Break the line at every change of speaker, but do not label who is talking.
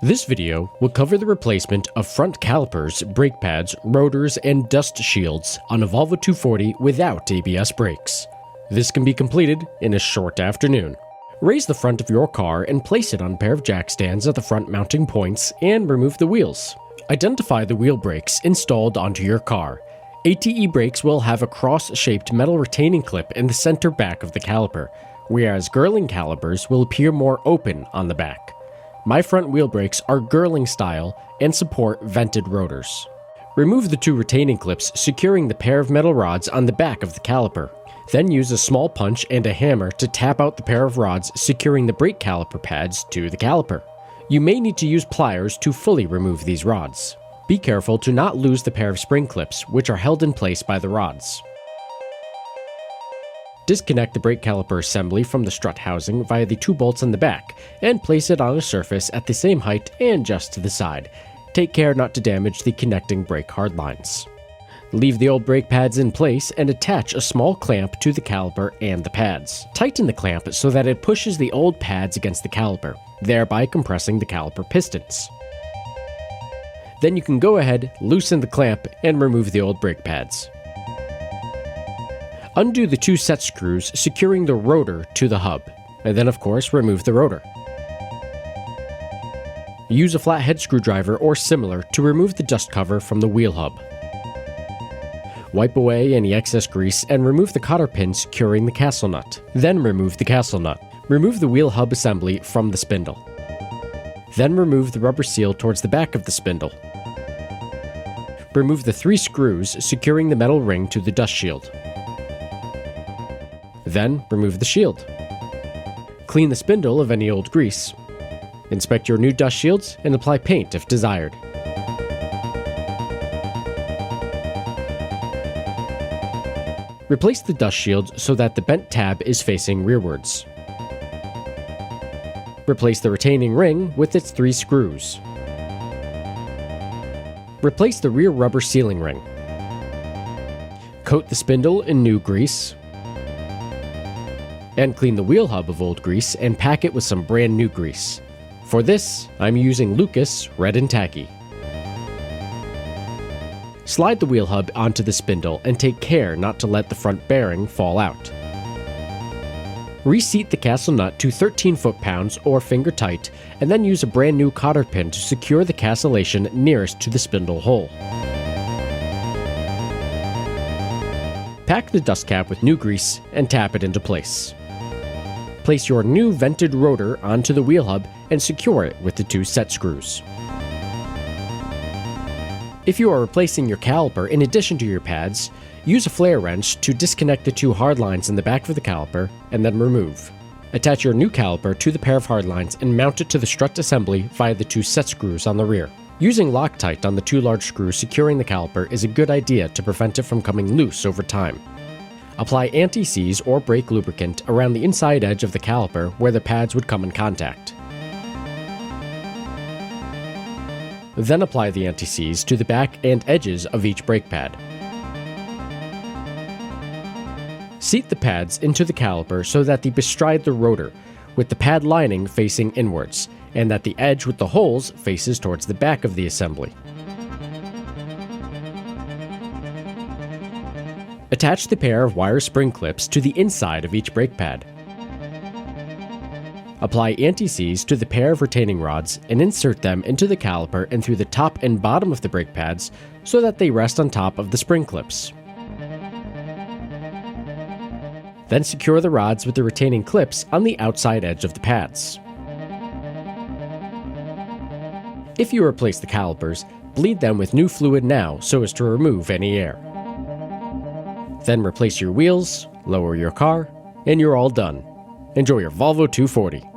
This video will cover the replacement of front calipers, brake pads, rotors, and dust shields on a Volvo 240 without ABS brakes. This can be completed in a short afternoon. Raise the front of your car and place it on a pair of jack stands at the front mounting points and remove the wheels. Identify the wheel brakes installed onto your car. ATE brakes will have a cross-shaped metal retaining clip in the center back of the caliper, whereas Girling calipers will appear more open on the back. My front wheel brakes are Girling style and support vented rotors. Remove the two retaining clips securing the pair of metal rods on the back of the caliper. Then use a small punch and a hammer to tap out the pair of rods securing the brake caliper pads to the caliper. You may need to use pliers to fully remove these rods. Be careful to not lose the pair of spring clips, which are held in place by the rods. Disconnect the brake caliper assembly from the strut housing via the two bolts on the back and place it on a surface at the same height and just to the side. Take care not to damage the connecting brake hardlines. Leave the old brake pads in place and attach a small clamp to the caliper and the pads. Tighten the clamp so that it pushes the old pads against the caliper, thereby compressing the caliper pistons. Then you can go ahead, loosen the clamp, and remove the old brake pads. Undo the two set screws securing the rotor to the hub, and then of course remove the rotor. Use a flathead screwdriver or similar to remove the dust cover from the wheel hub. Wipe away any excess grease and remove the cotter pin securing the castle nut. Then remove the castle nut. Remove the wheel hub assembly from the spindle. Then remove the rubber seal towards the back of the spindle. Remove the three screws securing the metal ring to the dust shield. Then remove the shield. Clean the spindle of any old grease. Inspect your new dust shields and apply paint if desired. Replace the dust shield so that the bent tab is facing rearwards. Replace the retaining ring with its three screws. Replace the rear rubber sealing ring. Coat the spindle in new grease. And clean the wheel hub of old grease and pack it with some brand new grease. For this, I'm using Lucas Red and Tacky. Slide the wheel hub onto the spindle and take care not to let the front bearing fall out. Reseat the castle nut to 13 foot-pounds or finger tight, and then use a brand new cotter pin to secure the castellation nearest to the spindle hole. Pack the dust cap with new grease and tap it into place. Place your new vented rotor onto the wheel hub and secure it with the two set screws. If you are replacing your caliper in addition to your pads, use a flare wrench to disconnect the two hard lines in the back of the caliper and then remove. Attach your new caliper to the pair of hard lines and mount it to the strut assembly via the two set screws on the rear. Using Loctite on the two large screws securing the caliper is a good idea to prevent it from coming loose over time. Apply anti-seize or brake lubricant around the inside edge of the caliper where the pads would come in contact. Then apply the anti-seize to the back and edges of each brake pad. Seat the pads into the caliper so that they bestride the rotor, with the pad lining facing inwards, and that the edge with the holes faces towards the back of the assembly. Attach the pair of wire spring clips to the inside of each brake pad. Apply anti-seize to the pair of retaining rods and insert them into the caliper and through the top and bottom of the brake pads so that they rest on top of the spring clips. Then secure the rods with the retaining clips on the outside edge of the pads. If you replace the calipers, bleed them with new fluid now so as to remove any air. Then replace your wheels, lower your car, and you're all done. Enjoy your Volvo 240.